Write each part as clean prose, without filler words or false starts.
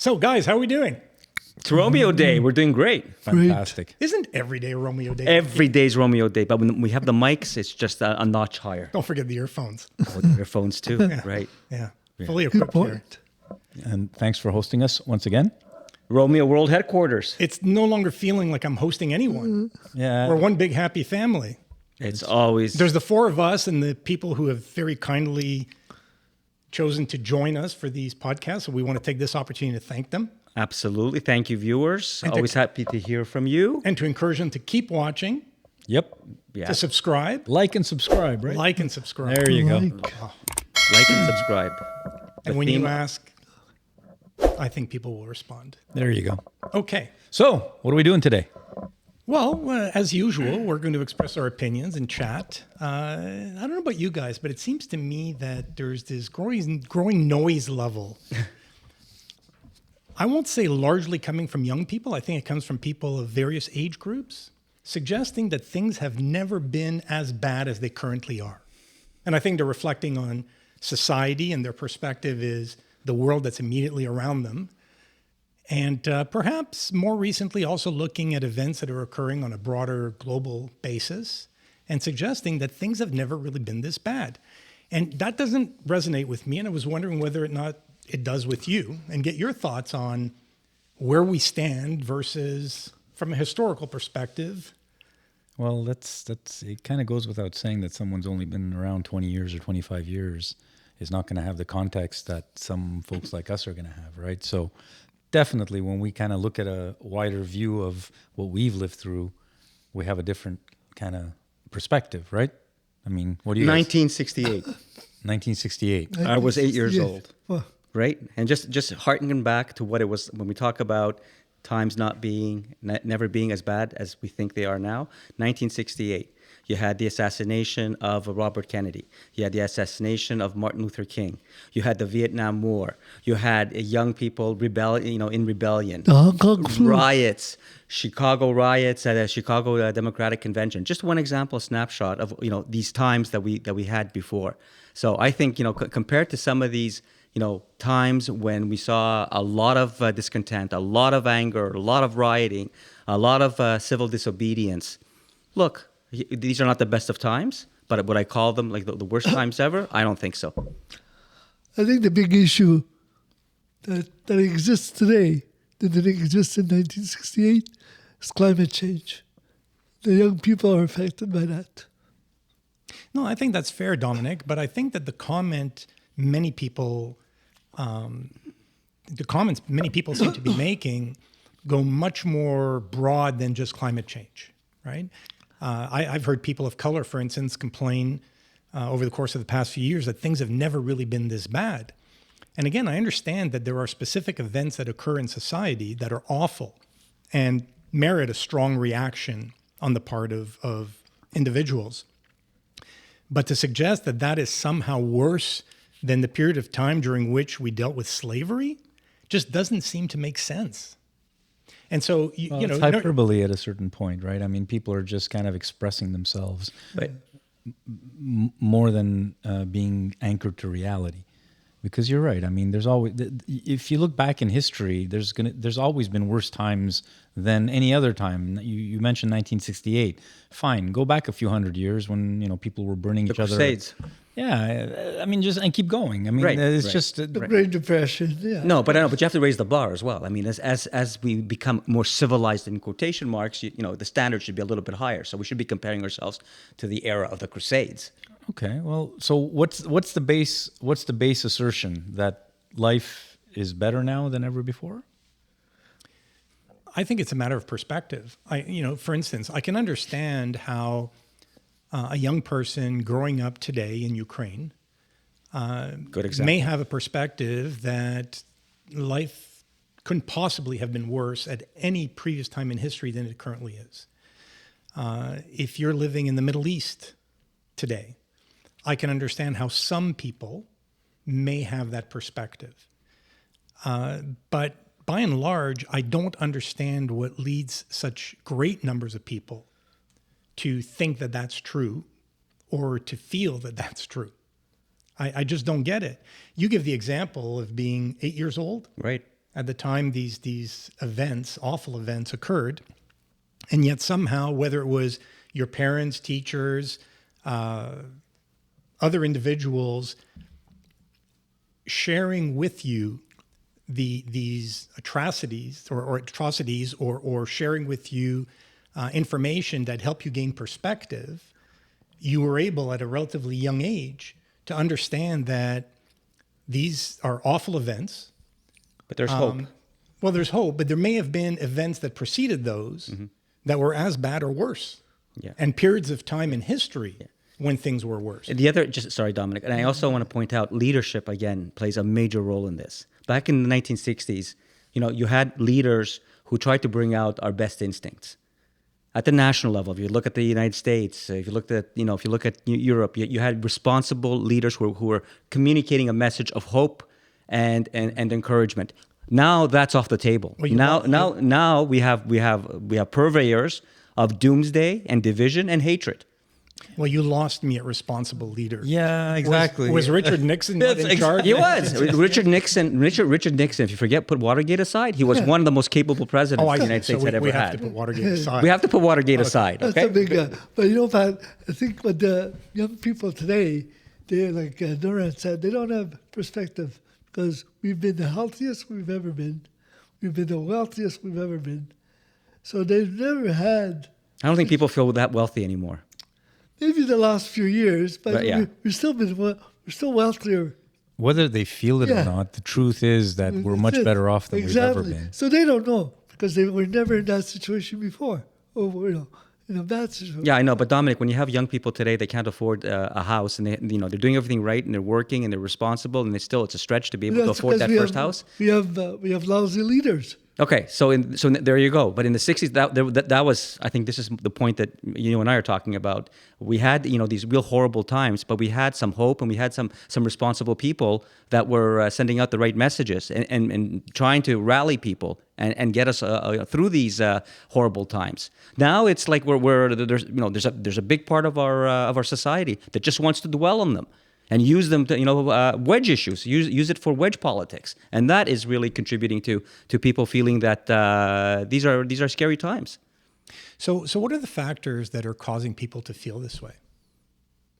So, guys, how are we doing? It's Romeo Day. We're doing great. Fantastic. Isn't every day Romeo Day? Every day's Romeo Day, but when we have the mics, it's just a notch higher. Don't forget the earphones. Oh, the earphones too, right? Yeah, fully equipped here. And thanks for hosting us once again. Romeo World Headquarters. It's no longer feeling like I'm hosting anyone. Yeah. We're one big happy family. It's always... There's the four of us and the people who have very kindly chosen to join us for these podcasts. So we want to take this opportunity to thank them. Absolutely. Thank you, viewers. Always happy to hear from you. And to encourage them to keep watching, Yep. Yeah. to subscribe. Like and subscribe, right? Like and subscribe. There you go. Like and subscribe. And The when theme- you ask, I think people will respond. There you go. Okay. So, what are we doing today? Well, as usual, we're going to express our opinions and chat. I don't know about you guys, but it seems to me that there's this growing noise level. I won't say largely coming from young people. I think it comes from people of various age groups, suggesting that things have never been as bad as they currently are. And I think they're reflecting on society, and their perspective is the world that's immediately around them. And perhaps more recently, also looking at events that are occurring on a broader global basis and suggesting that things have never really been this bad. And that doesn't resonate with me. And I was wondering whether or not it does with you, and get your thoughts on where we stand versus from a historical perspective. Well, that's it kind of goes without saying that someone's only been around 20 years or 25 years is not going to have the context that some folks like us are going to have, right? So definitely when we kind of look at a wider view of what we've lived through, we have a different kind of perspective, right? I mean, what do you 1968. 1968. I was 8 years old. Well, Right? And just harkening back to what it was when we talk about times never being as bad as we think they are now. 1968, you had the assassination of Robert Kennedy. You had the assassination of Martin Luther King. You had the Vietnam War. You had young people in rebellion. the Hong Kong flu. Riots, Chicago riots at a Chicago Democratic Convention. Just one example, a snapshot of these times that we had before. So I think compared to some of these times when we saw a lot of discontent, a lot of anger, a lot of rioting, a lot of civil disobedience. Look, these are not the best of times, but would I call them like the worst times ever? I don't think so. I think the big issue that exists today that didn't exist in 1968 is climate change. The young people are affected by that. No, I think that's fair, Dominic. But I think that the comments many people seem to be making go much more broad than just climate change, right? I've heard people of color, for instance, complain over the course of the past few years that things have never really been this bad. And again, I understand that there are specific events that occur in society that are awful and merit a strong reaction on the part of individuals. But to suggest that that is somehow worse than the period of time during which we dealt with slavery just doesn't seem to make sense. And so, It's hyperbole at a certain point, right? I mean, people are just kind of expressing themselves more than being anchored to reality. Because you're right. I mean, there's always, if you look back in history, there's always been worse times than any other time. You mentioned 1968. Fine, go back a few hundred years when people were burning each other. Crusades. Yeah, I mean, and keep going. I mean, it's just The Great Depression, yeah. No, but you have to raise the bar as well. I mean, as we become more civilized in quotation marks, the standard should be a little bit higher. So we should be comparing ourselves to the era of the Crusades. Okay. Well, so what's the base assertion that life is better now than ever before? I think it's a matter of perspective. For instance, I can understand how a young person growing up today in Ukraine Good example. may have a perspective that life couldn't possibly have been worse at any previous time in history than it currently is. If you're living in the Middle East today, I can understand how some people may have that perspective. But by and large, I don't understand what leads such great numbers of people to think that that's true or to feel that that's true. I just don't get it. You give the example of being 8 years old. Right. at the time these events, awful events, occurred, and yet somehow, whether it was your parents, teachers, other individuals sharing with you these atrocities or sharing with you information that help you gain perspective, you were able at a relatively young age to understand that these are awful events. But there's hope. Well, there's hope, but there may have been events that preceded those that were as bad or worse. Yeah. And periods of time in history when things were worse. The other, sorry, Dominic, and I also want to point out leadership, again, plays a major role in this. Back in the 1960s, you had leaders who tried to bring out our best instincts. At the national level, if you look at the United States, if you look at Europe, you had responsible leaders who were communicating a message of hope and encouragement. Now that's off the table. Well, now we have purveyors of doomsday and division and hatred. Well, you lost me at responsible leader. Yeah, exactly. Was Richard Nixon not in charge? He was. Richard Nixon, if you forget, put Watergate aside, he was one of the most capable presidents the United States had ever we have had. to put Watergate aside. We have to put Watergate aside, That's okay? a big, but Pat, I think what the young people today, they like Noran said, they don't have perspective because we've been the healthiest we've ever been. We've been the wealthiest we've ever been. So they've never had. I don't think people feel that wealthy anymore. Maybe the last few years, but yeah. we're still wealthier. Whether they feel it or not, the truth is that we're much better off than we've ever been. So they don't know because they were never in that situation before. Or in a bad situation. Yeah, I know. But Dominic, when you have young people today, they can't afford a house, and they're doing everything right, and they're working, and they're responsible, and it's a stretch to be able to afford that first house. We have lousy leaders. Okay, so there you go. But in the 60s, that was, I think this is the point that you and I are talking about. We had these real horrible times, but we had some hope, and we had some responsible people that were sending out the right messages and trying to rally people and get us through these horrible times. Now it's like there's a big part of our society that just wants to dwell on them and use them to wedge issues, use it for wedge politics, and that is really contributing to people feeling that these are scary times. So what are the factors that are causing people to feel this way?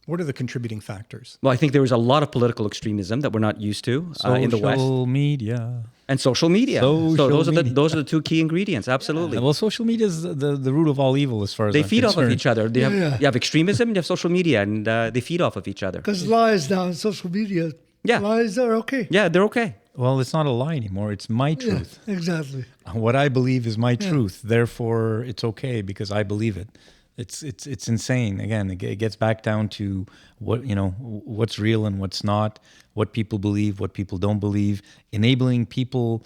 What are the contributing factors? Well, I think there was a lot of political extremism that we're not used to in the West. Social media. And social media. So those are the two key ingredients. Absolutely. Well, social media is the root of all evil, as far as they I'm feed concerned. off of each other. You have extremism, you have social media, and they feed off of each other. Because lies now on social media, lies are okay. Yeah, they're okay. Well, it's not a lie anymore. It's my truth. Yeah, exactly. What I believe is my truth. Therefore, it's okay because I believe it. It's insane. Again, it gets back down to what's real and what's not, what people believe, what people don't believe, enabling people,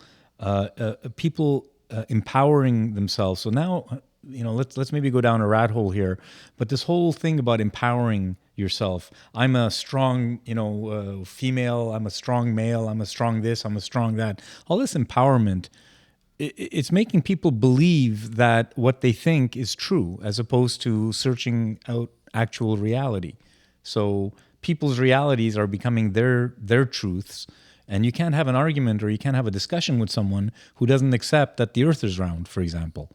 empowering themselves. So now, let's maybe go down a rat hole here. But this whole thing about empowering yourself. I'm a strong, female. I'm a strong male. I'm a strong this. I'm a strong that. All this empowerment. It's making people believe that what they think is true as opposed to searching out actual reality. So people's realities are becoming their truths, and you can't have an argument or you can't have a discussion with someone who doesn't accept that the earth is round, for example,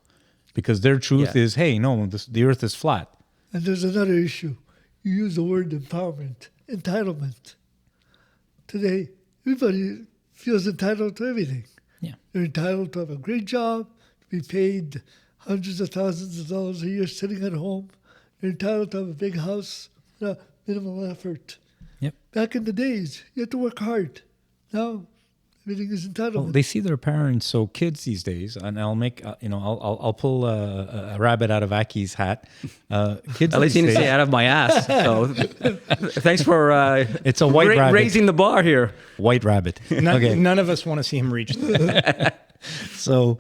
because their truth is, hey, no, the earth is flat. And there's another issue. You use the word empowerment, entitlement. Today, everybody feels entitled to everything. Yeah. They're entitled to have a great job, to be paid hundreds of thousands of dollars a year sitting at home. They're entitled to have a big house, minimal effort. Yep. Back in the days, you had to work hard. Now, everything is entitlement. Well, they see their parents. So kids these days, and I'll make, I'll pull a rabbit out of Aki's hat. Kids At least you didn't say out of my ass. So thanks for it's a white rabbit. Raising the bar here. White rabbit. None of us want to see him reach that. So,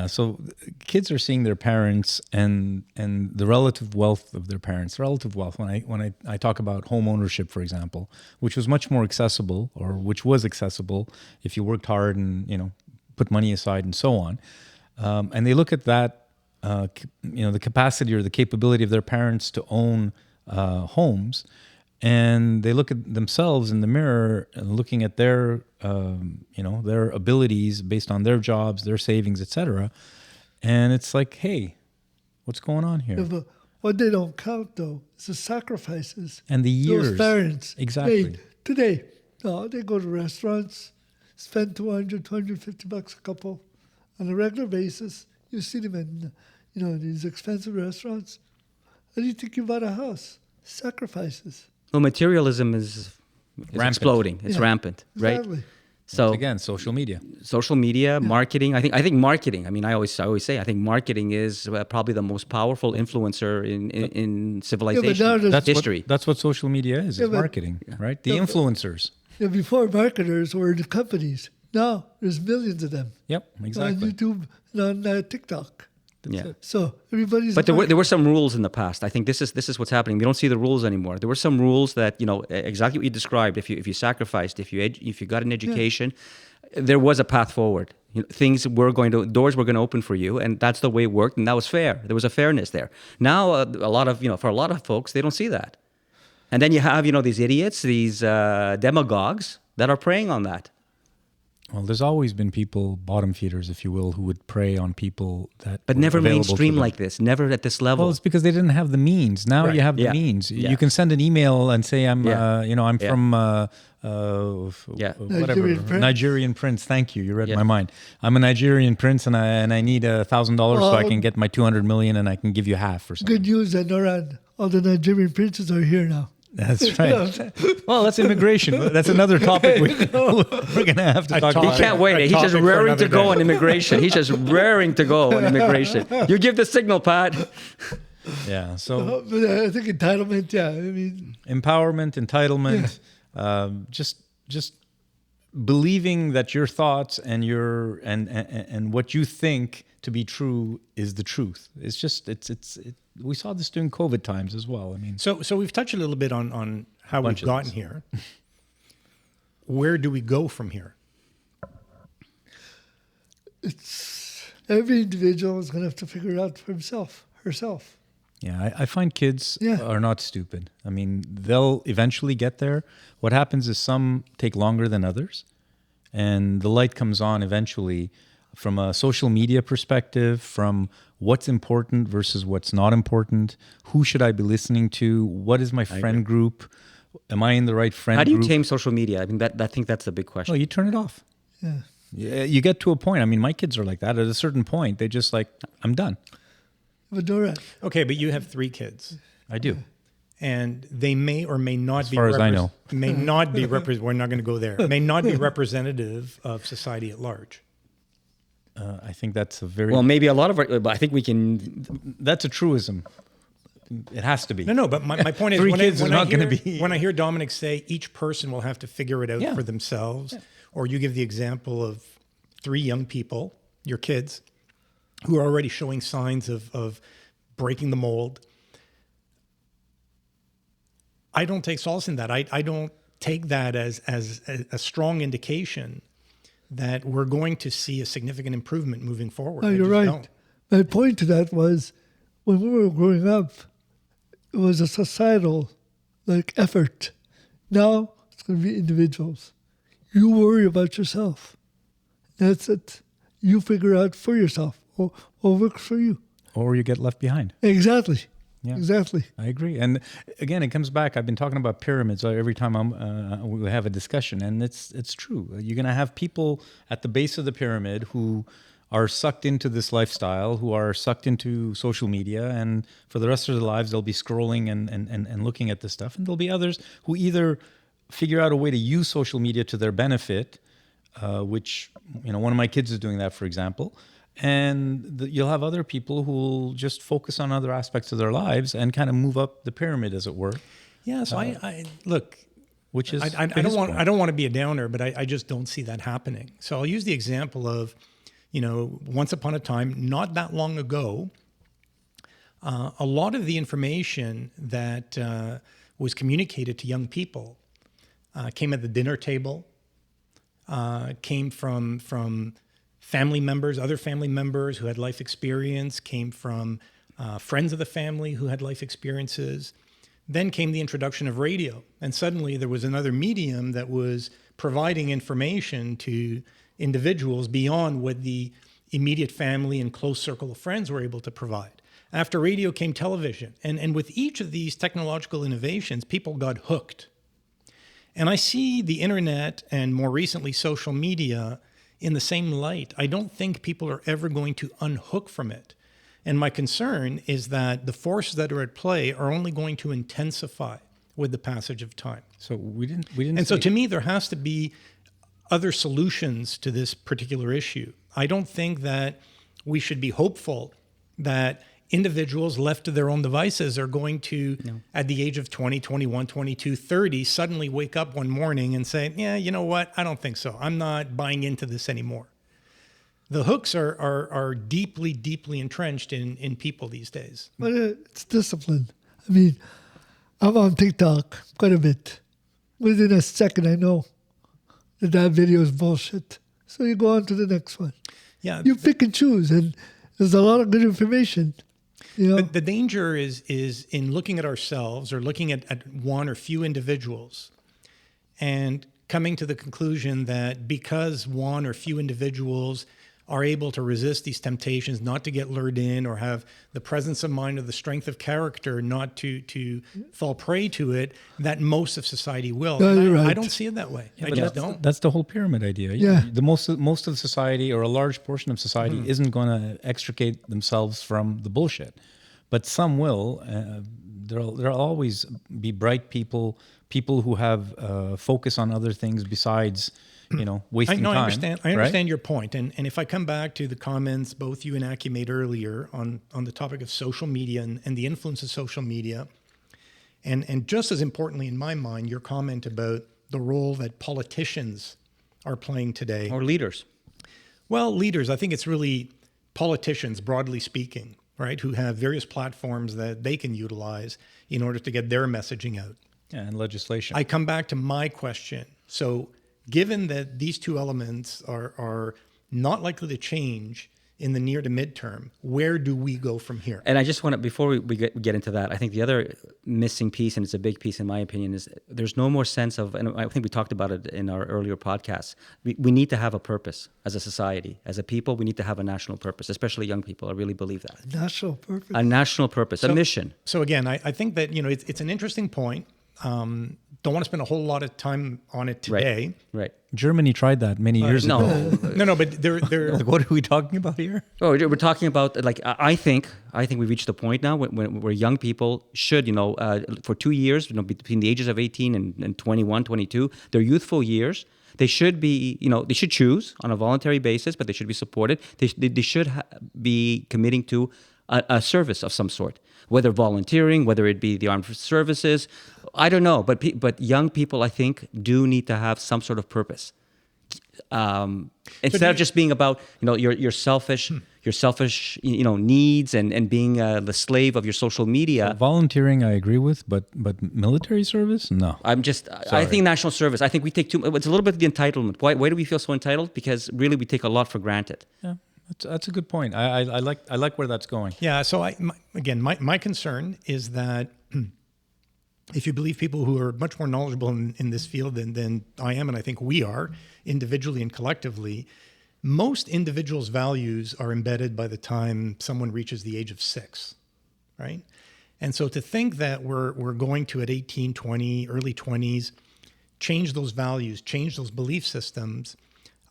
so kids are seeing their parents and the relative wealth of their parents. Relative wealth. When I talk about home ownership, for example, which was much more accessible, or which was accessible if you worked hard and put money aside and so on, and they look at that, the capacity or the capability of their parents to own homes. and they look at themselves in the mirror and looking at their their abilities based on their jobs, their savings, etc. And it's like, hey, what's going on here? Yeah, but what they don't count, though, is the sacrifices And the years. those parents Exactly. made today. No, they go to restaurants, spend $250 a couple on a regular basis. You see them in, these expensive restaurants. How do you think you bought a house? Sacrifices. Well, materialism is Rampant. exploding. It's Yeah, rampant, right? Exactly. So Again, social media. social media, marketing. I think marketing. I mean, I always say I think marketing is probably the most powerful influencer in civilization now there's- history. That's what social media is Yeah, but- marketing, right? The Yeah, but- influencers. Yeah, before marketers were the companies. Now there's millions of them Yep, on exactly. YouTube and on TikTok. Yeah. So everybody's. But there were some rules in the past. I think this is what's happening. We don't see the rules anymore. There were some rules that exactly what you described. If you sacrificed, if you got an education, there was a path forward. Doors were going to open for you, and that's the way it worked, and that was fair. There was a fairness there. Now for a lot of folks, they don't see that, and then you have these idiots, these demagogues that are preying on that. Well, there's always been people, bottom feeders, if you will, who would prey on people that. But were never available to mainstream them. like this. Never at this level. Well, it's because they didn't have the means. Now Right. you have the Yeah. means. Yeah. You can send an email and say, "I'm, Yeah. I'm Yeah. from whatever Nigerian prince. Nigerian prince." Thank you. You read Yeah. my mind. I'm a Nigerian prince, and I need $1,000 so I Oh. can get my 200 million, and I can give you half or something. Good news that Noran, all the Nigerian princes are here now. That's right. Well, that's immigration. That's another topic we're going to have to talk He about. can't wait. a He's just topic for raring to another go day. on immigration. He's just raring to go on immigration. You give the signal, Pat. Yeah. So But I think entitlement, yeah. I mean, empowerment, entitlement, just believing that your thoughts and your and what you think to be true is the truth. It's just we saw this during COVID times as well. I mean, So we've touched a little bit on how we've Bunch of gotten here. Where do we go from here? every individual is going to have to figure it out for himself, herself. yeah, I find kids Yeah. are not stupid. I mean, they'll eventually get there. What happens is some take longer than others, and the light comes on eventually from a social media perspective, from what's important versus what's not important. Who should I be listening to? What is my friend group? Am I in the right friend How do you group? tame social media? I mean, I think that's the big question. Well, you turn it off. Yeah. Yeah, you get to a point. I mean, my kids are like that. At a certain point, they just like, I'm done. But Noran, Okay, but you have 3 kids, I do. and they may or may not be. far as I know. may not be We're not going to go there. May not be representative of society at large. I think that's a very Well, maybe a lot of but I think we can. that's a truism. It has to be. No, but my point is, 3 when, kids I, is when, I not gonna hear, be- when I hear Dominic say each person will have to figure it out Yeah. for themselves, or you give the example of 3 young people, your kids, who are already showing signs of breaking the mold. I don't take solace in that. I don't take that as a strong indication that we're going to see a significant improvement moving forward. no, I you're just right. don't. My point to that was when we were growing up, it was a societal effort. Now it's going to be individuals. You worry about yourself. That's it. You figure out for yourself what works for you. Or you get left behind. Exactly. Yeah. Exactly. I agree. And again, it comes back. I've been talking about pyramids every time we have a discussion, and it's true. You're going to have people at the base of the pyramid who are sucked into this lifestyle, who are sucked into social media, and for the rest of their lives, they'll be scrolling and looking at this stuff. And there'll be others who either figure out a way to use social media to their benefit, which, one of my kids is doing that, for example. And you'll have other people who will just focus on other aspects of their lives and kind of move up the pyramid, as it were. Yeah, so I look, Which is I don't want to be a downer, but I just don't see that happening. So I'll use the example of, once upon a time, not that long ago, a lot of the information that was communicated to young people came at the dinner table, came from family members, other family members who had life experience, came from friends of the family who had life experiences. Then came the introduction of radio, and suddenly there was another medium that was providing information to individuals beyond what the immediate family and close circle of friends were able to provide. After radio came television, and with each of these technological innovations, people got hooked. And I see the internet and more recently social media in the same light. I don't think people are ever going to unhook from it. And my concern is that the forces that are at play are only going to intensify with the passage of time. So we didn't. And so to me, there has to be other solutions to this particular issue. I don't think that we should be hopeful that individuals left to their own devices are going to, at the age of 20, 21, 22, 30, suddenly wake up one morning and say, yeah, you know what? I don't think so. I'm not buying into this anymore. The hooks are deeply, deeply entrenched in people these days. But it's discipline. I mean, I'm on TikTok quite a bit. Within a second, I know that video is bullshit. So you go on to the next one. Yeah, You pick and choose, and there's a lot of good information. You know, the danger is in looking at ourselves or looking at one or few individuals and coming to the conclusion that because one or few individuals are able to resist these temptations, not to get lured in, or have the presence of mind or the strength of character not to fall prey to it, that most of society will. No, you're I right. don't see it that way. I But just that's, don't. that's the whole pyramid idea. Yeah. The most of society, or a large portion of society, isn't going to extricate themselves from the bullshit, but some will. There'll always be bright people who have focus on other things besides, wasting time. I understand right? your point. And if I come back to the comments both you and Aki made earlier on the topic of social media and the influence of social media, and just as importantly in my mind, your comment about the role that politicians are playing today. Or leaders. Well, leaders, I think it's really politicians, broadly speaking, right, who have various platforms that they can utilize in order to get their messaging out. Yeah, and legislation. I come back to my question. So given that these two elements are not likely to change in the near to midterm, where do we go from here? And I just want to, before we get into that, I think the other missing piece, and it's a big piece in my opinion, is there's no more sense of, and I think we talked about it in our earlier podcasts, we need to have a purpose as a society. As a people, we need to have a national purpose, especially young people. I really believe that. national purpose. A national purpose, a mission. So again, I think that, it's an interesting point. Don't want to spend a whole lot of time on it today. Right. Germany tried that many years ago. No, but they're Like, what are we talking about here? Oh, we're talking about, like, I think we've reached a point now where young people should, for 2 years, between the ages of 18 and 21, 22, their youthful years, they should be, they should choose on a voluntary basis, but they should be supported. They should be committing to a service of some sort, whether volunteering, whether it be the armed services, I don't know. But young people, I think, do need to have some sort of purpose. Instead of just being about, your selfish needs and being the slave of your social media. Volunteering, I agree with, but military service, no. I think national service. I think we take it's a little bit of the entitlement. Why do we feel so entitled? Because really we take a lot for granted. Yeah, that's a good point. I like where that's going. Yeah. So my concern is that if you believe people who are much more knowledgeable in this field than I am, and I think we are individually and collectively, most individuals' values are embedded by the time someone reaches the age of 6, right? And so to think that we're going to, at 18, 20, early 20s, change those values, change those belief systems,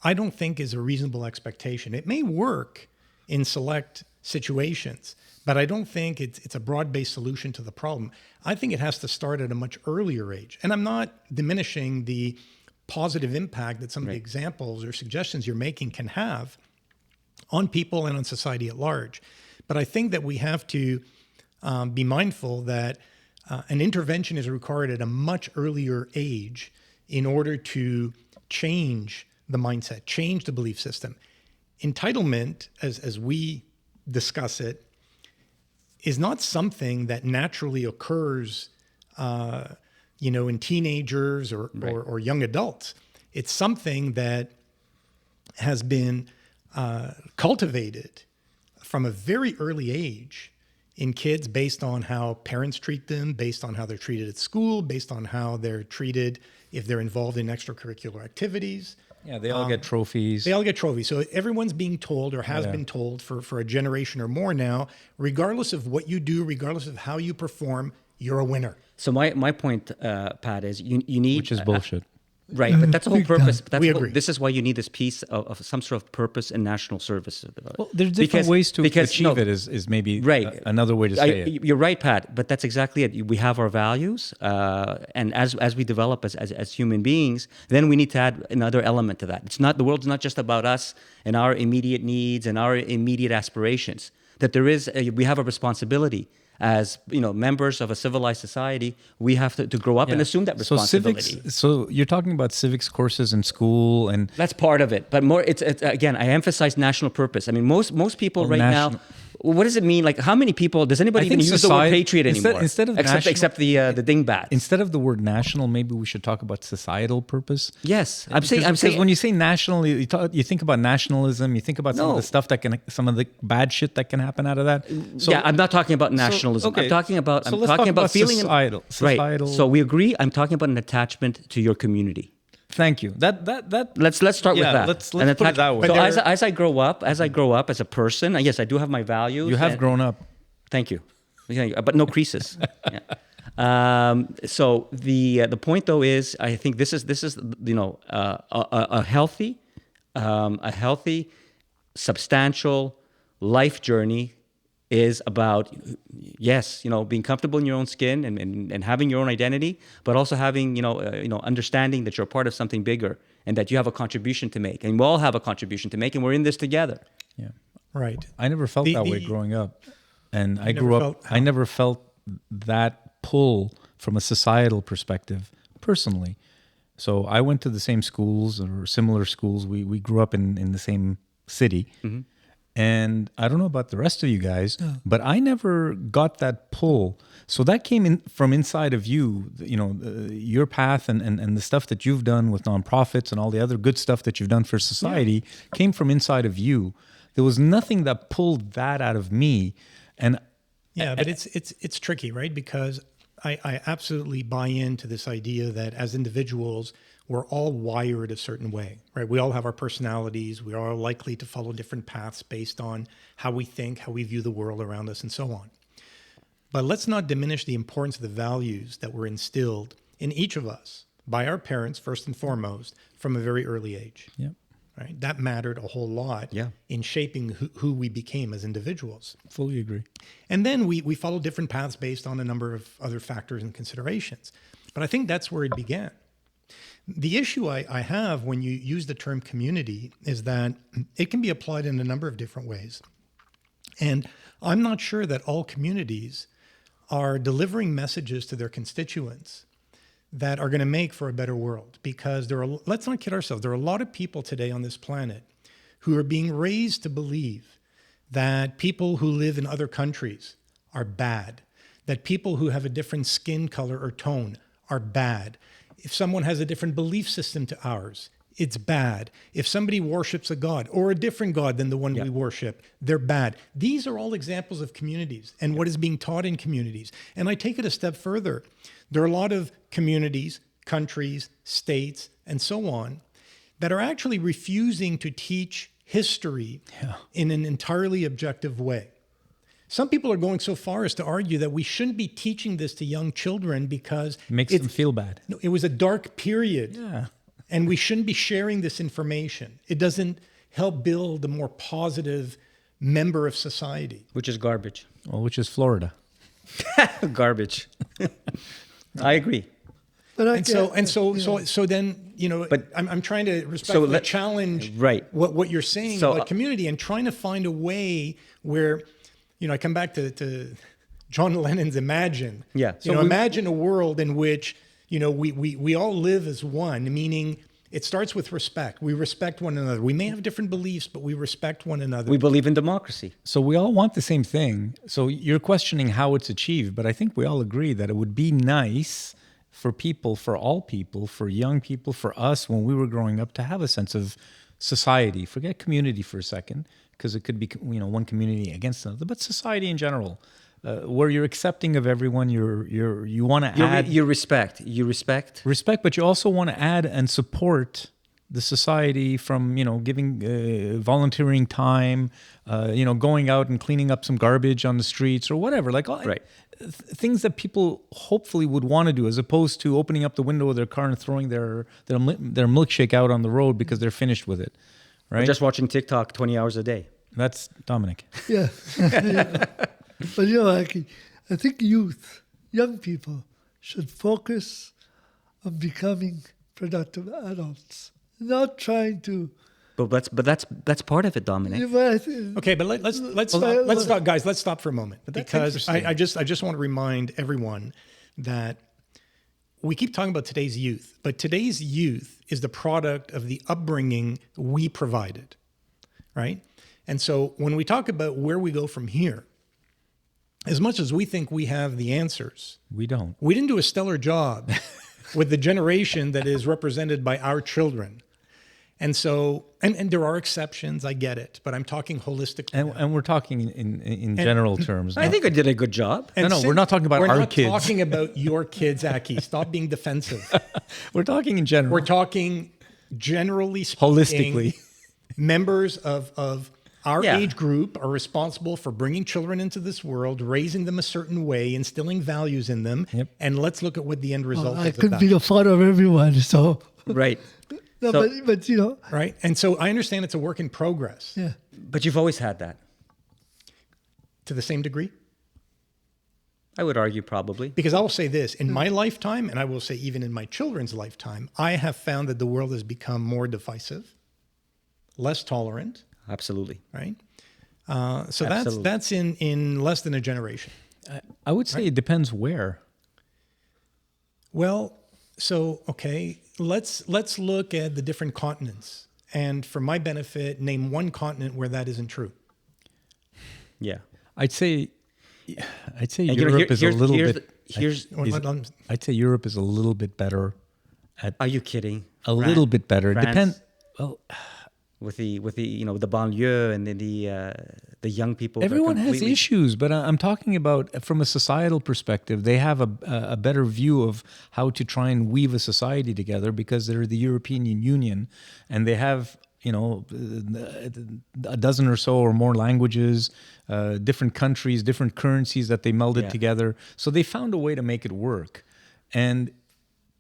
I don't think is a reasonable expectation. It may work in select situations, but I don't think it's a broad-based solution to the problem. I think it has to start at a much earlier age. And I'm not diminishing the positive impact that some of the examples or suggestions you're making can have on people and on society at large. But I think that we have to be mindful that an intervention is required at a much earlier age in order to change the mindset, change the belief system. Entitlement, as we discuss it, is not something that naturally occurs, in teenagers or young adults. It's something that has been cultivated from a very early age in kids based on how parents treat them, based on how they're treated at school, based on how they're treated if they're involved in extracurricular activities. Yeah, they all get trophies. They all get trophies. So everyone's being told or has been told for a generation or more now, regardless of what you do, regardless of how you perform, you're a winner. So my point, Pat, is you need... Which is bullshit. Right, but that's the whole purpose. But that's We the whole- agree. This is why you need this piece of some sort of purpose and national service. Well, there's different ways to achieve it is maybe right. Another way to say it. You're right, Pat, but that's exactly it. We have our values, and as we develop as human beings, then we need to add another element to that. It's not the world's not just about us and our immediate needs and our immediate aspirations. That we have a responsibility. As members of a civilized society, we have to grow up and assume that responsibility. So you're talking about civics courses in school, and that's part of it. But more, it's again, I emphasize national purpose. I mean, most people now. What does it mean? Like, how many people does anybody even use the word patriot anymore? Instead of except the dingbats. Instead of the word national, maybe we should talk about societal purpose. Yes, I'm saying when you say national, you think about nationalism. You think about some of the stuff some of the bad shit that can happen out of that. So, yeah, I'm not talking about nationalism. Okay. I'm talking about feeling societal. Right. So we agree. I'm talking about an attachment to your community. Thank you. Let's start with that. Let's put it that way. So as I grow up as a person, yes, I do have my values. You have grown up. Thank you, but no creases. Yeah. So the point though is, I think this is a healthy, substantial life journey is about, yes, being comfortable in your own skin and having your own identity, but also having, understanding that you're part of something bigger and that you have a contribution to make. And we all have a contribution to make, and we're in this together. Yeah. Right. I never felt that way growing up. And I grew up, I never felt that pull from a societal perspective personally. So I went to the same schools or similar schools. We grew up in the same city. Mm-hmm. And I don't know about the rest of you guys, but I never got that pull. So that came in from inside of you, your path and the stuff that you've done with nonprofits and all the other good stuff that you've done for society came from inside of you. There was nothing that pulled that out of me. And but it's tricky, right? Because I absolutely buy into this idea that as individuals, we're all wired a certain way, right? We all have our personalities. We are likely to follow different paths based on how we think, how we view the world around us, and so on. But let's not diminish the importance of the values that were instilled in each of us by our parents, first and foremost, from a very early age. Yeah. Right? That mattered a whole lot in shaping who we became as individuals. Fully agree. And then we follow different paths based on a number of other factors and considerations. But I think that's where it began. The issue I have when you use the term community is that it can be applied in a number of different ways. And I'm not sure that all communities are delivering messages to their constituents that are going to make for a better world. Because let's not kid ourselves, there are a lot of people today on this planet who are being raised to believe that people who live in other countries are bad, that people who have a different skin color or tone are bad. If someone has a different belief system to ours, it's bad. If somebody worships a god or a different god than the one we worship, they're bad. These are all examples of communities and what is being taught in communities. And I take it a step further. There are a lot of communities, countries, states, and so on that are actually refusing to teach history in an entirely objective way. Some people are going so far as to argue that we shouldn't be teaching this to young children because it makes them feel bad. It was a dark period. Yeah. And we shouldn't be sharing this information. It doesn't help build a more positive member of society. Which is garbage. Well, which is Florida. Garbage. I agree. But so then, but I'm trying to respectfully challenge what you're saying about community and trying to find a way where, I come back to John Lennon's Imagine. Yeah. Imagine a world in which, we all live as one, meaning it starts with respect. We respect one another. We may have different beliefs, but we respect one another. We believe in democracy. So we all want the same thing. So you're questioning how it's achieved, but I think we all agree that it would be nice for people, for all people, for young people, for us when we were growing up to have a sense of society. Forget community for a second, because it could be, one community against another, but society in general. where you're accepting of everyone. You want to add You respect. respect, but you also want to add and support the society from giving volunteering time, going out and cleaning up some garbage on the streets or whatever, like Right. things that people hopefully would want to do, as opposed to opening up the window of their car and throwing their milkshake out on the road because they're finished with it, Or right? just watching TikTok 20 hours a day. That's Dominic. Yeah. Yeah. But I think young people should focus on becoming productive adults, not trying to. But that's part of it, Dominic. Okay, but let's stop, guys. Let's stop for a moment, because I just want to remind everyone that we keep talking about today's youth, but today's youth is the product of the upbringing we provided, right? And so when we talk about where we go from here, as much as we think we have the answers, We don't. we didn't do a stellar job with the generation that is represented by our children. And so, and there are exceptions, I get it, but I'm talking holistically. And we're talking in general terms. I think I did a good job. No, we're not talking about our kids. We're not talking about your kids, Aki. Stop being defensive. we're talking in general. We're talking generally speaking. Holistically. Members of our Yeah. age group are responsible for bringing children into this world, raising them a certain way, instilling values in them. Yep. And let's look at what the end result I is of couldn't that. be the father of everyone, so. Right. No, So- but Right? And so I understand it's a work in progress yeah. But you've always had that. to the same degree. I would argue probably. Because I will say this, in my lifetime, and I will say even in my children's lifetime, I have found that the world has become more divisive, less tolerant, Absolutely. right? So Absolutely. that's in less than a generation. I would say it depends where. Well, so okay, let's look at the different continents, and for my benefit, name one continent where that isn't true. Yeah. I'd say And, you know, Europe is a here's- little here's bit. the- here's- I'd say Europe is a little bit better. Are you kidding? A little bit better. France, Depend. Well, with the the banlieue and the young people. that everyone has completely- issues, but I'm talking about from a societal perspective. They have a better view of how to try and weave a society together because they're the European Union, and they have a dozen or so or more languages, different countries, different currencies that they melded Yeah. together. So they found a way to make it work. And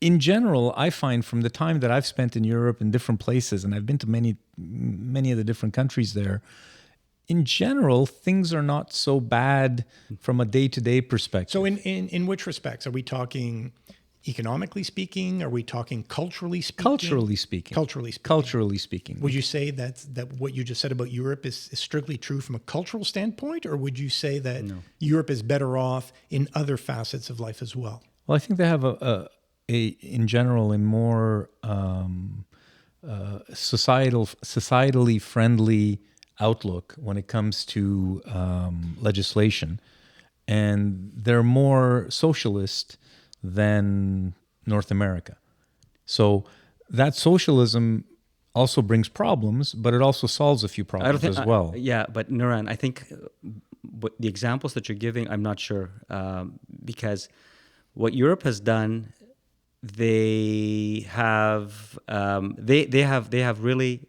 in general, I find from the time that I've spent in Europe in different places, and I've been to many of the different countries there, in general, things are not so bad from a day-to-day perspective. So in which respects? Are we talking economically speaking? Are we talking culturally speaking? Culturally speaking. Culturally speaking. Would you say that what you just said about Europe is strictly true from a cultural standpoint, or would you say that Europe is better off in other facets of life as well? Well, I think they have in general, a more societally friendly outlook when it comes to legislation, and they're more socialist than North America. So that socialism also brings problems, but it also solves a few problems as well. Yeah, but Nuran, I think what the examples that you're giving, I'm not sure, because what Europe has done, they have really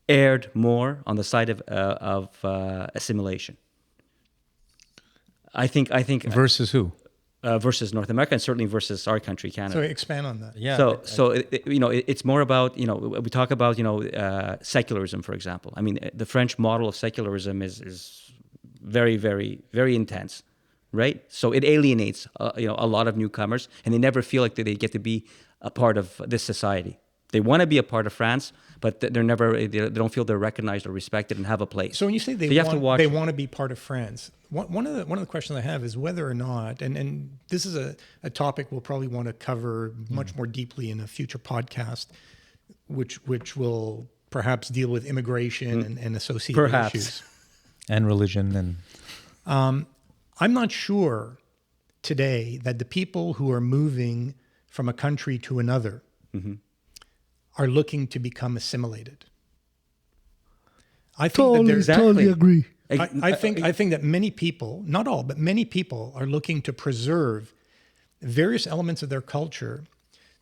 erred more on the side of assimilation. I think Versus who? Versus North America, and certainly versus our country, Canada. So expand on that. Yeah. It's more about, we talk about, secularism, for example. I mean, the French model of secularism is very, very, very intense, right? So it alienates, a lot of newcomers, and they never feel like they get to be a part of this society. They want to be a part of France, but they don't feel they're recognized or respected and have a place. So when you say they want to be part of France, one of the questions I have is whether or not, and this is a topic we'll probably want to cover much more deeply in a future podcast, which will perhaps deal with immigration and associated issues. And religion and I'm not sure today that the people who are moving from a country to another are looking to become assimilated. I think that there's Totally agree. I think that many people, not all, but many people are looking to preserve various elements of their culture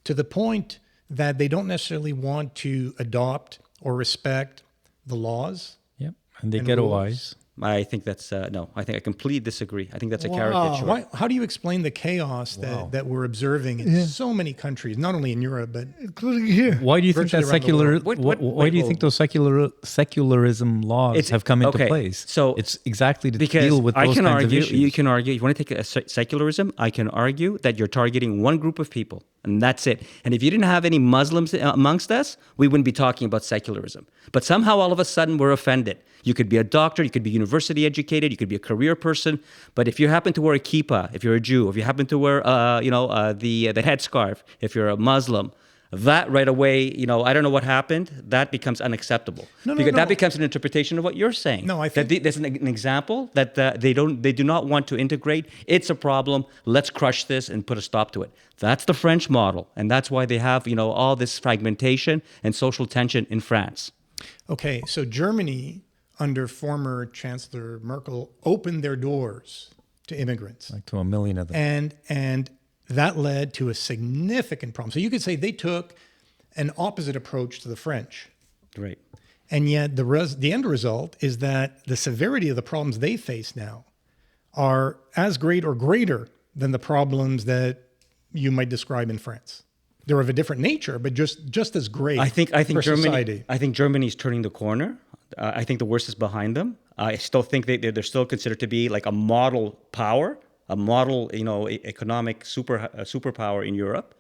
to the point that they don't necessarily want to adopt or respect the laws. Yep. And they And ghettoize. I think that's no. I think I completely disagree. I think that's a Wow. caricature. How do you explain the chaos that we're observing in so many countries, not only in Europe, but including here. Why do you think Virtually that around the secular? world. Why do you think those secularism laws It's- have come into okay, place? so it's exactly to Because deal with I those can kinds argue, of issues. you can argue. You want to take secularism? I can argue that you're targeting one group of people, and that's it. And if you didn't have any Muslims amongst us, we wouldn't be talking about secularism. But somehow, all of a sudden, we're offended. You could be a doctor, you could be university educated, you could be a career person. But if you happen to wear a kippah, if you're a Jew, if you happen to wear, the headscarf, if you're a Muslim, that right away, I don't know what happened. That becomes unacceptable because that becomes an interpretation of what you're saying. No, I think that there's an example that they do not want to integrate. It's a problem. Let's crush this and put a stop to it. That's the French model, and that's why they have all this fragmentation and social tension in France. Okay, so Germany, under former Chancellor Merkel, opened their doors to immigrants. like to a million of them. And that led to a significant problem. So you could say they took an opposite approach to the French. Right. And yet the end result is that the severity of the problems they face now are as great or greater than the problems that you might describe in France. They're of a different nature, but just as great. I think for Germany. society. I think Germany's turning the corner. I think the worst is behind them. I still think they're still considered to be like a model power, a model economic superpower in Europe.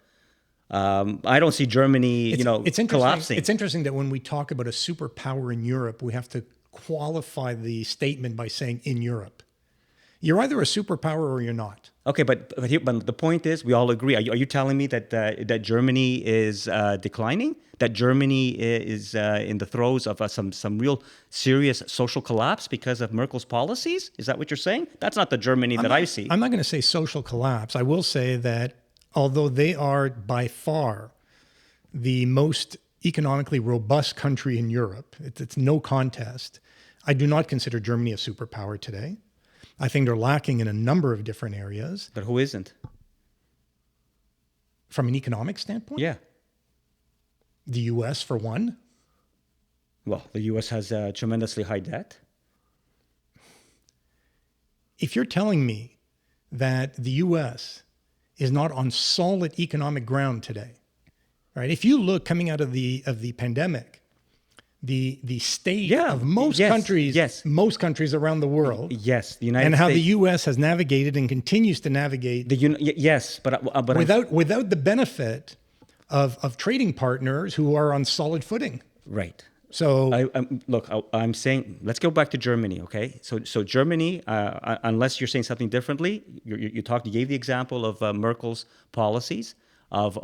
I don't see Germany It's interesting. collapsing. It's interesting that when we talk about a superpower in Europe, we have to qualify the statement by saying in Europe. You're either a superpower or you're not. Okay, but the point is, we all agree. Are you telling me that Germany is declining? That Germany is in the throes of some real serious social collapse because of Merkel's policies? Is that what you're saying? That's not the Germany I see. I'm not going to say social collapse. I will say that although they are by far the most economically robust country in Europe, it's no contest, I do not consider Germany a superpower today. I think they're lacking in a number of different areas. But who isn't? From an economic standpoint? Yeah. The U.S., for one. Well, the U.S. has tremendously high debt. If you're telling me that the U.S. is not on solid economic ground today, right? If you look coming out of the pandemic, the state of most countries around the world, Yes, the United and how States. the U.S. has navigated and continues to navigate Yes, but without the benefit of trading partners who are on solid footing. right. So I'm saying, let's go back to Germany, okay? So Germany, unless you're saying something differently, you gave the example of Merkel's policies of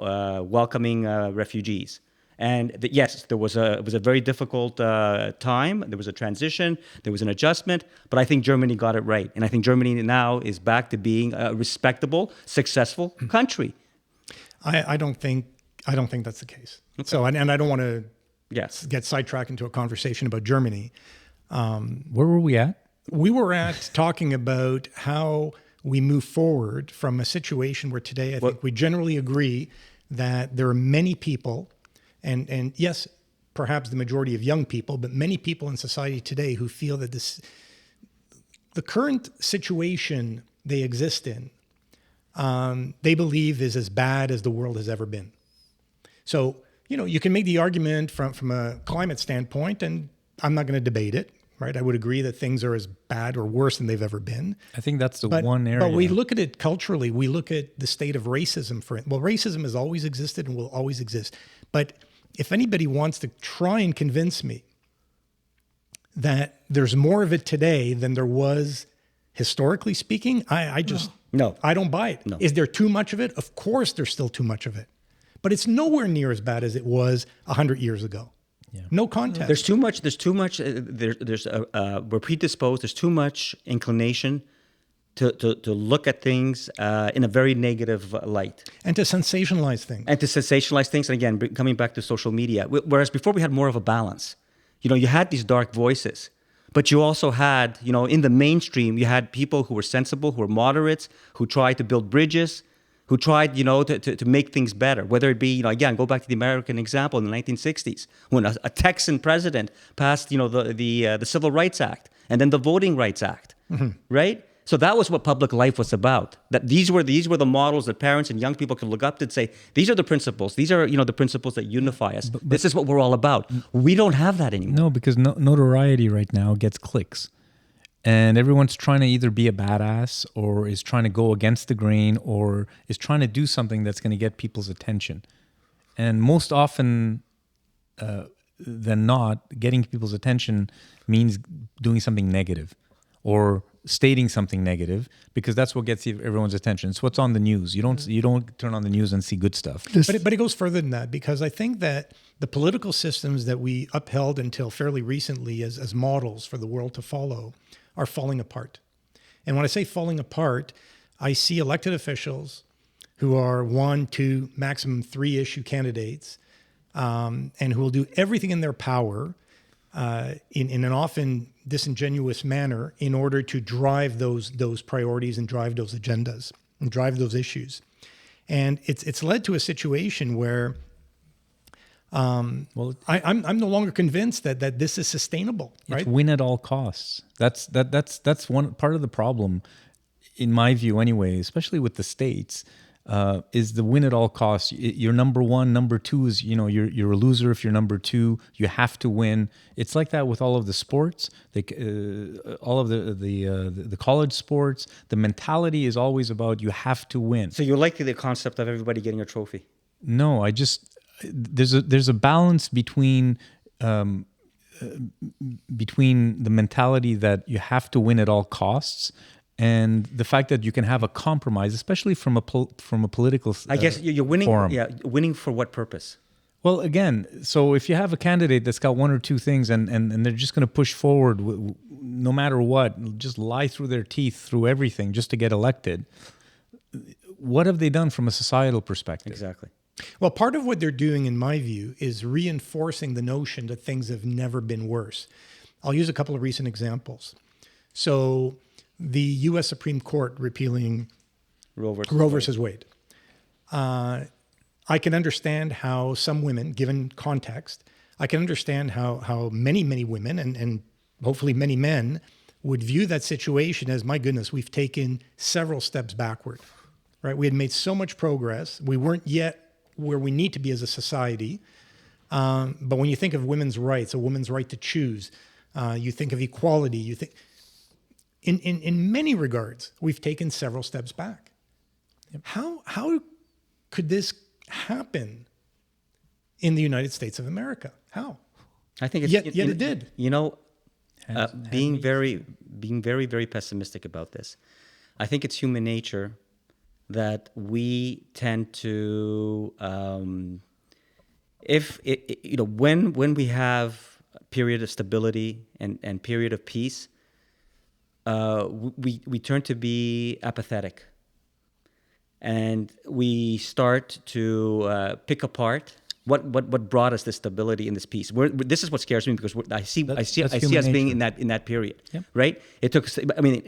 welcoming refugees. And yes, it was a very difficult time. There was a transition, there was an adjustment, but I think Germany got it right. And I think Germany now is back to being a respectable, successful country. I don't think that's the case. Okay. So and I don't want to get sidetracked into a conversation about Germany. Where were we at? We were at talking about how we move forward from a situation where today I think we generally agree that there are many people, and yes, perhaps the majority of young people, but many people in society today who feel that the current situation they exist in, they believe is as bad as the world has ever been. So, you can make the argument from a climate standpoint, and I'm not going to debate it, right? I would agree that things are as bad or worse than they've ever been. I think that's the one area. But we look at it culturally. We look at the state of racism. Racism has always existed and will always exist. But if anybody wants to try and convince me that there's more of it today than there was historically speaking, I just I don't buy it. No. Is there too much of it? Of course there's still too much of it. But it's nowhere near as bad as it was 100 years ago. Yeah. No contest. There's too much. We're predisposed. There's too much inclination to look at things in a very negative light. And to sensationalize things. And again, coming back to social media, whereas before we had more of a balance. You had these dark voices. But you also had, in the mainstream, you had people who were sensible, who were moderates, who tried to build bridges, who tried, to make things better. Whether it be, again, go back to the American example in the 1960s, when a Texan president passed, the Civil Rights Act and then the Voting Rights Act, right? So that was what public life was about. That these were the models that parents and young people could look up to and say, these are the principles. These are, the principles that unify us. But this is what we're all about. We don't have that anymore. No, because notoriety right now gets clicks. And everyone's trying to either be a badass or is trying to go against the grain or is trying to do something that's going to get people's attention. And most often than not, getting people's attention means doing something negative or stating something negative, because that's what gets everyone's attention. It's what's on the news. You don't turn on the news and see good stuff. But it goes further than that, because I think that the political systems that we upheld until fairly recently as models for the world to follow are falling apart. And when I say falling apart, I see elected officials who are 1, 2, maximum 3 issue candidates, and who will do everything in their power in an often disingenuous manner in order to drive those priorities and drive those agendas and drive those issues. And it's led to a situation where I'm no longer convinced that this is sustainable, right? It's win at all costs. That's one part of the problem, in my view anyway, especially with the States, is the win at all costs. You're number one, number two is, you're a loser if you're number two. You have to win. It's like that with all of the sports, all of the college sports. The mentality is always about you have to win. So you like the concept of everybody getting a trophy? No, there's a balance between the mentality that you have to win at all costs and the fact that you can have a compromise, especially from a political I guess you're winning. forum. Yeah, winning for what purpose? Well, again, so if you have a candidate that's got one or two things and they're just going to push forward no matter what, just lie through their teeth through everything just to get elected, what have they done from a societal perspective? Exactly. Well, part of what they're doing, in my view, is reinforcing the notion that things have never been worse. I'll use a couple of recent examples. So the U.S. Supreme Court repealing Roe versus Wade. I can understand how some women, given context, I can understand how many women and hopefully many men would view that situation as, my goodness, we've taken several steps backward, right? We had made so much progress. We weren't yet where we need to be as a society. But when you think of women's rights, a woman's right to choose, you think of equality, you think, in many regards, we've taken several steps back. How could this happen in the United States of America? How? I think it's, yet it did. Being very, very pessimistic about this. I think it's human nature that we tend to, when we have a period of stability and period of peace, we turn to be apathetic, and we start to pick apart what brought us this stability and this peace. This is what scares me, because I see us being in that period, Yep. right? It took. I mean,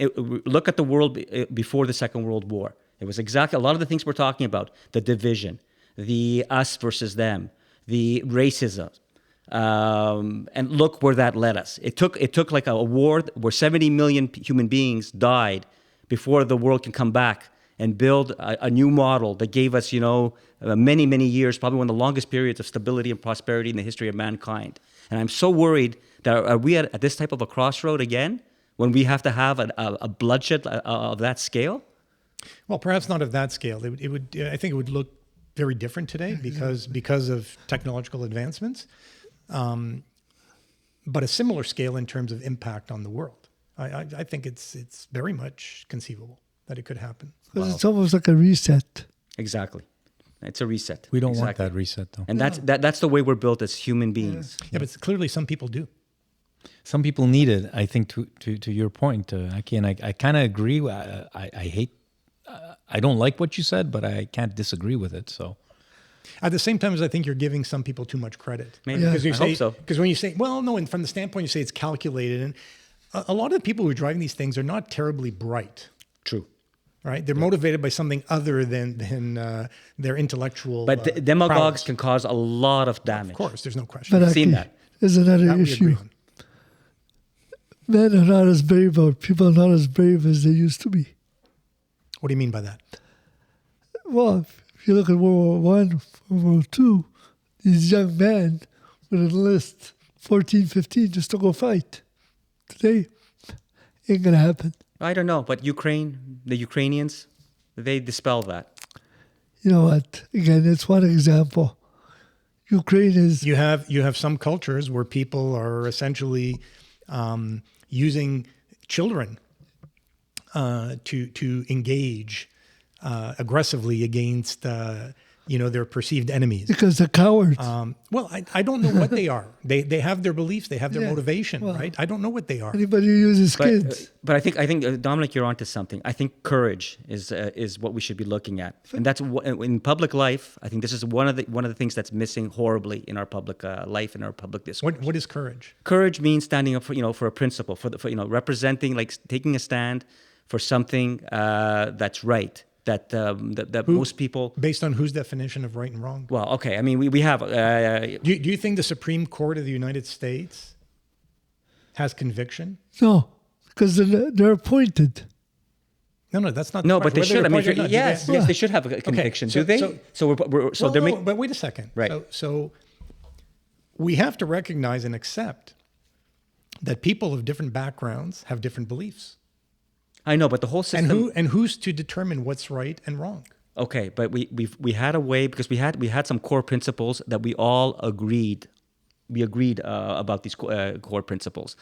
look at the world before the Second World War. It was exactly a lot of the things we're talking about: the division, the us versus them, the racism. And look where that led us. It took like a war where 70 million human beings died before the world can come back and build a new model that gave us, many years, probably one of the longest periods of stability and prosperity in the history of mankind. And I'm so worried that are we at this type of a crossroad again, when we have to have a bloodshed of that scale? Well, perhaps not of that scale. I think it would look very different today because of technological advancements. But a similar scale in terms of impact on the world. I think it's very much conceivable that it could happen. Because it's almost like a reset. Exactly. It's a reset. We don't want that reset, though. And that's the way we're built as human beings. Yeah, but clearly some people do. Some people need it, I think, to your point, Aki, and I kind of agree. I don't like what you said, but I can't disagree with it, so... At the same time, as I think you're giving some people too much credit. Maybe. Yeah. Because you I say, hope so. because when you say, well, no, and from the standpoint you say it's calculated, and a lot of the people who are driving these things are not terribly bright, True. right? They're motivated by something other than their intellectual. But demagogues prowess. can cause a lot of damage. Of course, there's no question. But I've seen that. there's another That we agree issue. on. Men are not as brave, or people are not as brave as they used to be. What do you mean by that? Well, if you look at World War I, World War II, these young men would enlist 14, 15 just to go fight. Today, ain't gonna happen. I don't know, but the Ukrainians, they dispel that. You know what? Again, it's one example. Ukraine is You have some cultures where people are essentially using children to engage aggressively against their perceived enemies. because they're cowards. Well, I don't know what they are. They have their beliefs. They have their Yeah, motivation, well- right? I don't know what they are. Anybody who uses kids. But I think Dominic, you're onto something. I think courage is what we should be looking at, and that's in public life. I think this is one of the things that's missing horribly in our public life and our public discourse. What is courage? Courage means standing up for a principle, for representing, like taking a stand for something that's right. That most people. Based on whose definition of right and wrong? Well, okay. I mean, we have. Do you think the Supreme Court of the United States has conviction? No, because they're appointed. No, that's not. No, the but they question. should. I Whether mean, they're appointed or not, yes, do they- yes, they should have a conviction. so- do they? so- So Well, they're no, making. but wait a second. Right. So we have to recognize and accept that people of different backgrounds have different beliefs, I know, but the whole system. and who's to determine what's right and wrong? Okay, but we had a way because we had some core principles that we all agreed. We agreed about these core principles.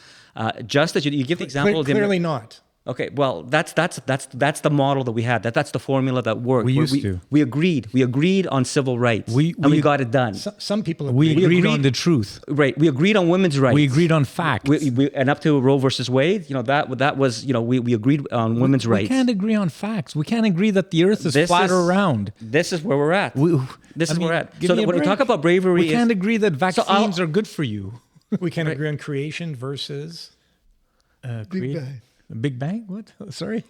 Just as you give the example of the Clearly not. Okay, well, that's the model that we had. That's the formula that worked. We used to. We agreed on civil rights. We got it done. Some people We agree. agreed agreed- on the truth. Right. We agreed on women's rights. We agreed on facts. And up to Roe versus Wade, that was we agreed on women's We rights. can't agree on facts. We can't agree that the earth is flat or round. This is where we're at. This is where we're at. give So me a when we break. talk about bravery, we can't agree that So vaccines are good for you. We can agree on creation versus Big Bang. Big Bang? What? Sorry.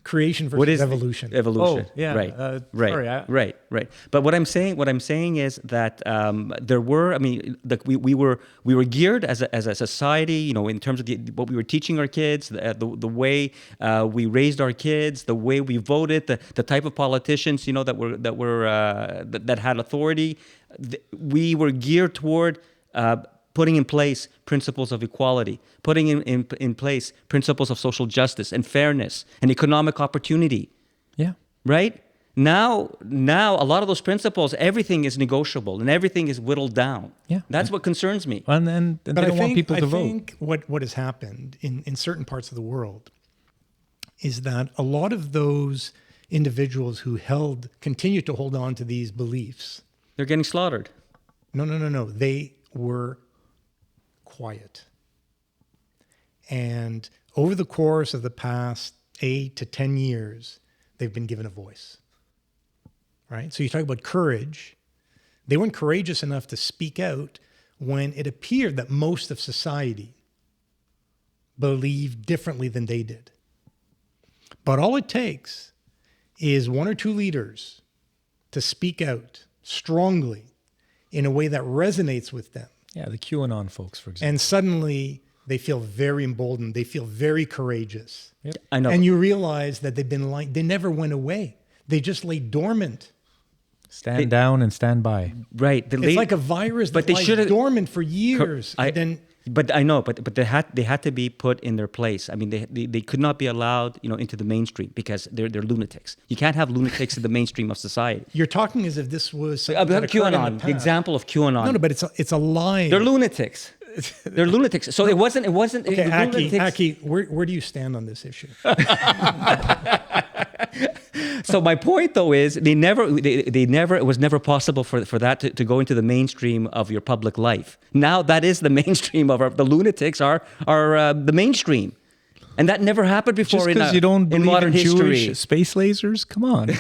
creation versus what is evolution. Evolution. Oh, yeah, Right. Right. sorry, Right. But what I'm saying is that there were. I mean, we were geared as a society. In terms of what we were teaching our kids, the way we raised our kids, the way we voted, the type of politicians that had authority. We were geared toward. Putting in place principles of equality, putting in place principles of social justice and fairness and economic opportunity. Yeah. Right? Now, a lot of those principles, everything is negotiable and everything is whittled down. Yeah. That's what concerns me. And they But don't want people to I vote. think what has happened in certain parts of the world is that a lot of those individuals who continue to hold on to these beliefs. They're getting slaughtered. No. They were quiet. And over the course of the past 8 to 10 years, they've been given a voice. Right? So you talk about courage. They weren't courageous enough to speak out when it appeared that most of society believed differently than they did. But all it takes is one or two leaders to speak out strongly in a way that resonates with them. Yeah, the QAnon folks, for example. And suddenly they feel very emboldened. They feel very courageous. I know. And you realize that they never went away. They just lay dormant. Stand down and stand by. Right. It's like a virus but that they lies should've- dormant for years. I- and then But I know, but they had to be put in their place. I mean, they could not be allowed, into the mainstream because they're lunatics. You can't have lunatics in the mainstream of society. you're talking as if this was something that occurred in QAnon, the past. example of QAnon. No, but it's a lie. They're lunatics. They're lunatics. So it wasn't. Okay, lunatics. Aki, where do you stand on this issue? So my point though is it was never possible for that to go into the mainstream of your public life. Now that is the mainstream of the lunatics are the mainstream. And that never happened before Just because you don't in believe modern in history. Jewish space lasers? Come on.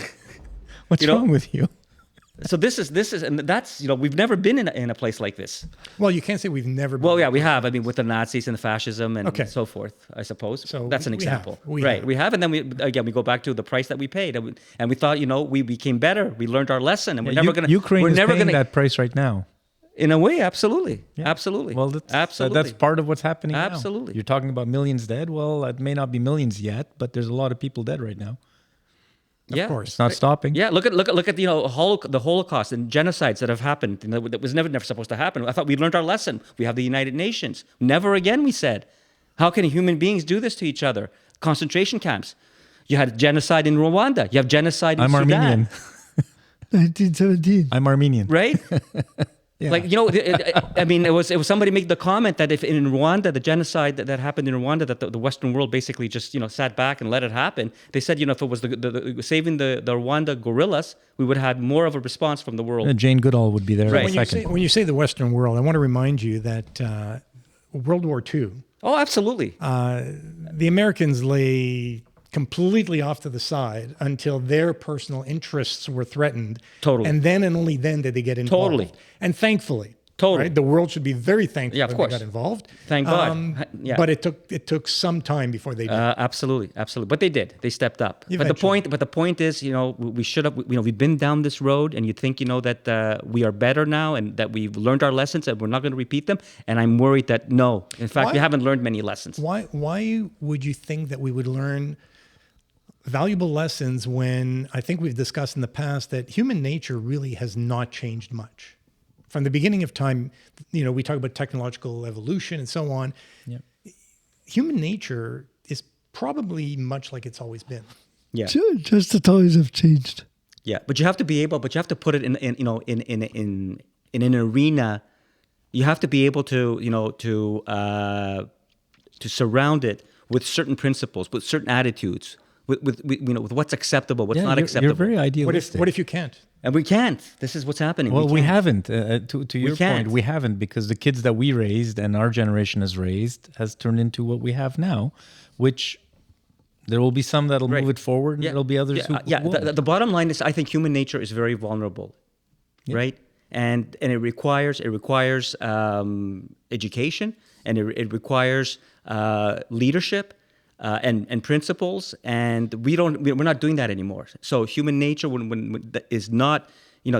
What's You know- wrong with you? So this is, and that's, we've never been in a place like this. Well, you can't say we've never been. Well, yeah, we have. I mean, with the Nazis and the fascism and Okay. so forth, I suppose. So that's an we example. have. We Right. have. We have. And then we go back to the price that we paid. And we thought, we became better. We learned our lesson. And we're never going to. Ukraine we're is never paying gonna, that price right now. in a way, absolutely. Yeah. Absolutely. Well, absolutely. that's part of what's happening now. Absolutely. You're talking about millions dead. Well, it may not be millions yet, but there's a lot of people dead right now. Of course. It's not stopping. Yeah, look at the Holocaust and genocides that have happened. That was never supposed to happen. I thought we learned our lesson. We have the United Nations. Never again, we said. How can human beings do this to each other? Concentration camps. You had genocide in Rwanda. You have genocide in I'm Sudan. Armenian. 1917. I'm Armenian. Right? Yeah. Like, I mean, it was somebody make the comment that if in Rwanda, the genocide that happened in Rwanda, that the Western world basically just, sat back and let it happen. They said, if it was the saving the Rwanda guerrillas, we would have had more of a response from the world. Jane Goodall would be there Right. in a second. When you say the Western world, I want to remind you that World War II, Oh, absolutely. the Americans lay completely off to the side until their personal interests were threatened. Totally. And then and only then did they get involved. Totally. And thankfully. Totally. Right? The world should be very thankful Yeah, of that course. they got involved. Thank God. Yeah. But it took some time before they did. Absolutely. But they did. They stepped up. Eventually. But the point is, we should have. We've been down this road, and you think, that we are better now, and that we've learned our lessons, and we're not going to repeat them. And I'm worried that no, in fact, Why? we haven't learned many lessons. Why would you think that we would learn valuable lessons when I think we've discussed in the past that human nature really has not changed much? From the beginning of time, we talk about technological evolution and so on. Yep. Human nature is probably much like it's always been. Yeah. Just the times have changed. Yeah, but you have to be able. But you have to put it in an arena. You have to be able to surround it with certain principles, with certain attitudes, with what's acceptable, what's not acceptable. You're very idealistic. What if you can't? And we can't. This is what's happening. Well, we can't. haven't. To your can't. point, we haven't, because the kids that we raised and our generation has raised has turned into what we have now, which there will be some that'll move it forward, and there'll be others who won't. The bottom line is, I think human nature is very vulnerable, right? And it requires education, and it requires leadership. And principles, and we're not doing that anymore. So human nature, when is not,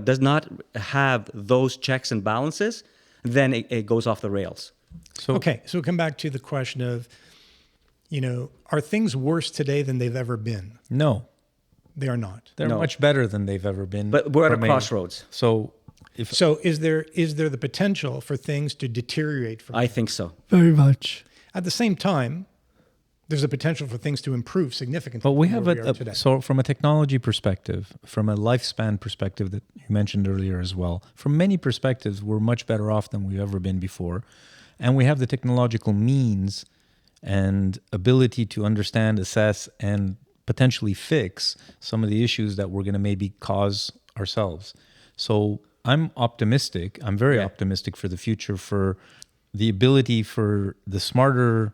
does not have those checks and balances, then it goes off the rails. So come back to the question of, are things worse today than they've ever been? No, They are not. they're No. much better than they've ever been. But we're at a from crossroads. So So is there the potential for things to deteriorate from I think so. Very much. At the same time, there's a potential for things to improve significantly. But we from have where are today. so from a technology perspective, from a lifespan perspective that you mentioned earlier as well, from many perspectives, we're much better off than we've ever been before. And we have the technological means and ability to understand, assess, and potentially fix some of the issues that we're going to maybe cause ourselves. So I'm optimistic. I'm very optimistic for the future, for the ability for the smarter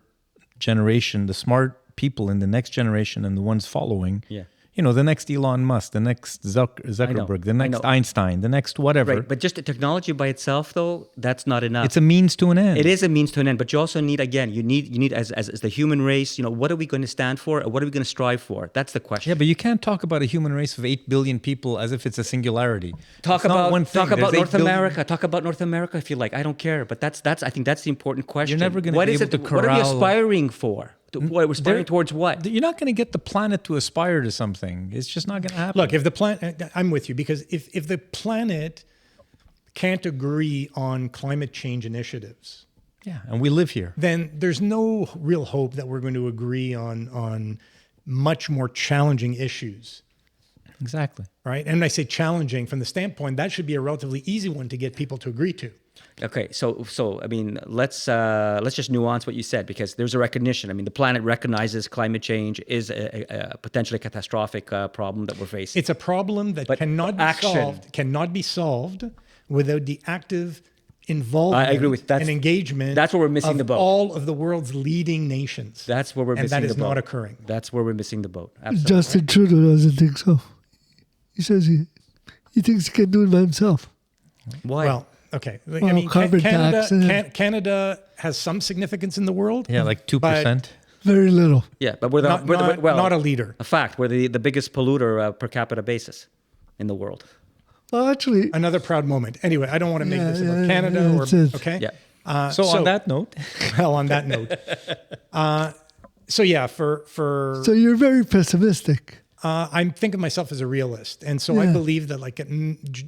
generation, the smart people in the next generation and the ones following, the next Elon Musk, the next Zuckerberg, the next Einstein, the next whatever. Right, but just the technology by itself, though, that's not enough. It's a means to an end. It is a means to an end, but you also need, again, you need as the human race, what are we going to stand for? What are we going to strive for? That's the question. Yeah, but you can't talk about a human race of 8 billion people as if it's a singularity. Talk It's not about one thing. North There's 8 billion. America. Talk about North America if you like. I don't care, but that's I think that's the important question. You're never going to What be is able it? to What are we corral- aspiring for? We're aspiring towards what? You're not going to get the planet to aspire to something. It's just not going to happen. Look, if the planet, I'm with you, because if the planet can't agree on climate change initiatives, and we live here. then there's no real hope that we're going to agree on much more challenging issues, Exactly. right? And when I say challenging from the standpoint, that should be a relatively easy one to get people to agree to. Okay, so I mean, let's just nuance what you said, because there's a recognition. I mean, the planet recognizes climate change is a potentially catastrophic problem that we're facing. It's a problem that But cannot be solved without the active involvement I agree with that. and engagement. That's where we're missing of the boat. all of the world's leading nations. That's where we're and missing that the is boat. not occurring. That's where we're missing the boat. Absolutely. Justin Trudeau doesn't think so. He says he thinks he can do it by himself. Why? Well, okay. Well, carbon tax, Canada has some significance in the world. Yeah, like 2%. Very little. yeah, but we're Not a leader. a fact. We're the biggest polluter per capita basis in the world. Well, actually, Another proud moment. Anyway, I don't want to make this about yeah, Canada yeah, or that's it. okay. Yeah. So on that note, Well, on that note, so yeah, for so you're very pessimistic. I think of myself as a realist, and so I Yeah. believe that, like at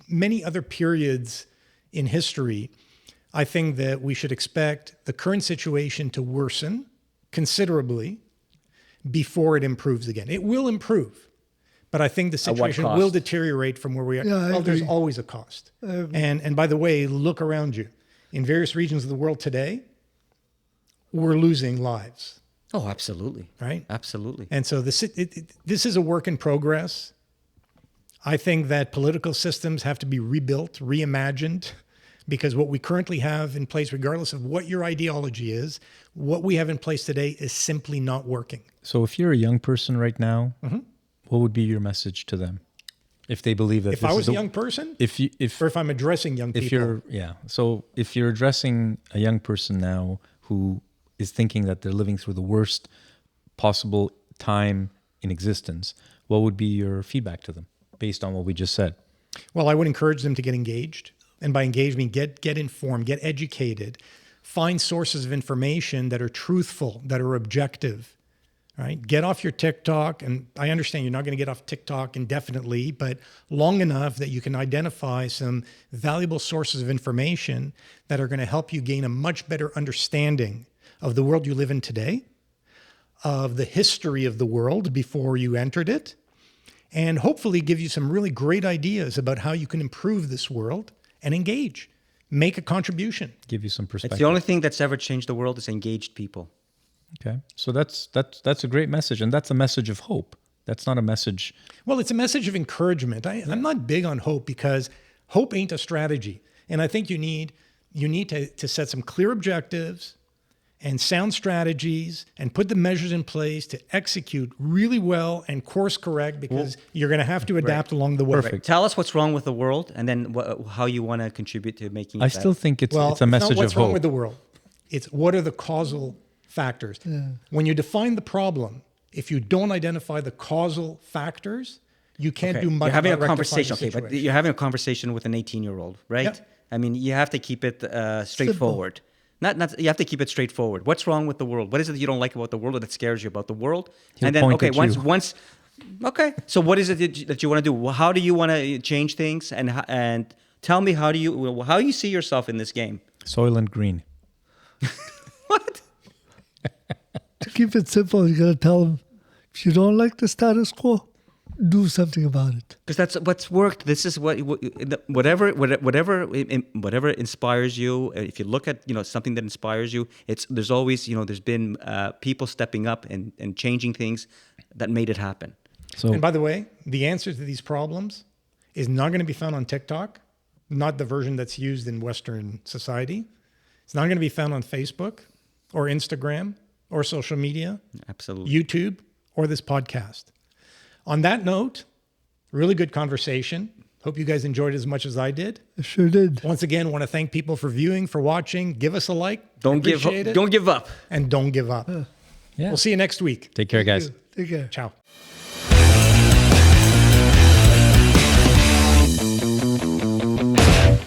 many other periods in history, I think that we should expect the current situation to worsen considerably before it improves again. It will improve, but I think the At what situation cost? will deteriorate from where we are. Yeah, I well, there's agree. always a cost. And by the way, look around you. In various regions of the world today, we're losing lives, Oh, absolutely. right? Absolutely. And so this is a work in progress. I think that political systems have to be rebuilt, reimagined, because what we currently have in place, regardless of what your ideology is, what we have in place today is simply not working. so if you're a young person right now, what would be your message to them? If they believe that If this I is was a the- young person, if or if I'm addressing young if people, you're addressing a young person now who is thinking that they're living through the worst possible time in existence, what would be your feedback to them based on what we just said? well, I would encourage them to get engaged. And by engaged, I mean get informed, get educated, find sources of information that are truthful, that are objective, right? Get off your TikTok. And I understand you're not going to get off TikTok indefinitely, but long enough that you can identify some valuable sources of information that are going to help you gain a much better understanding of the world you live in today, of the history of the world before you entered it, and hopefully give you some really great ideas about how you can improve this world and engage, make a contribution. Give you some It's perspective. the only thing that's ever changed the world is engaged people. Okay, so that's a great message, and that's a message of hope. That's not a message. Well, it's a message of encouragement. I'm not big on hope because hope ain't a strategy. And I think you need to set some clear objectives and sound strategies and put the measures in place to execute really well and course correct, because you're going to have to adapt along the way. Perfect. Tell us what's wrong with the world, and then how you want to contribute to making it I better. still think it's Well, a message not what's of wrong hope. with the world. It's what are the causal factors. When you define the problem, if you don't identify the causal factors, you can't do much. You're having a about rectifying conversation, the okay, but situation. you're having a conversation with an 18-year-old, right? Yep. I mean, you have to keep it straightforward. Not you have to keep it straightforward. What's wrong with the world? What is it that you don't like about the world or that scares you about the world? He'll and then point okay, at once you. once okay. So what is it that you want to do? Well, how do you want to change things? And tell me how you see yourself in this game? Soylent Green. What? To keep it simple, you got to tell them, if you don't like the status quo, do something about it. Because that's what's worked. This is whatever inspires you. If you look at something that inspires you, there's always there's been people stepping up and changing things that made it happen. So And by the way, the answer to these problems is not going to be found on TikTok, not the version that's used in Western society. It's not going to be found on Facebook or Instagram or social media, Absolutely. YouTube, or this podcast. On that note, really good conversation. Hope you guys enjoyed it as much as I did. I sure did. Once again, want to thank people for viewing, for watching. Give us a like. Don't give Appreciate it. Don't give up. And don't give up. yeah. We'll see you next week. Take care, guys. Take care. Ciao.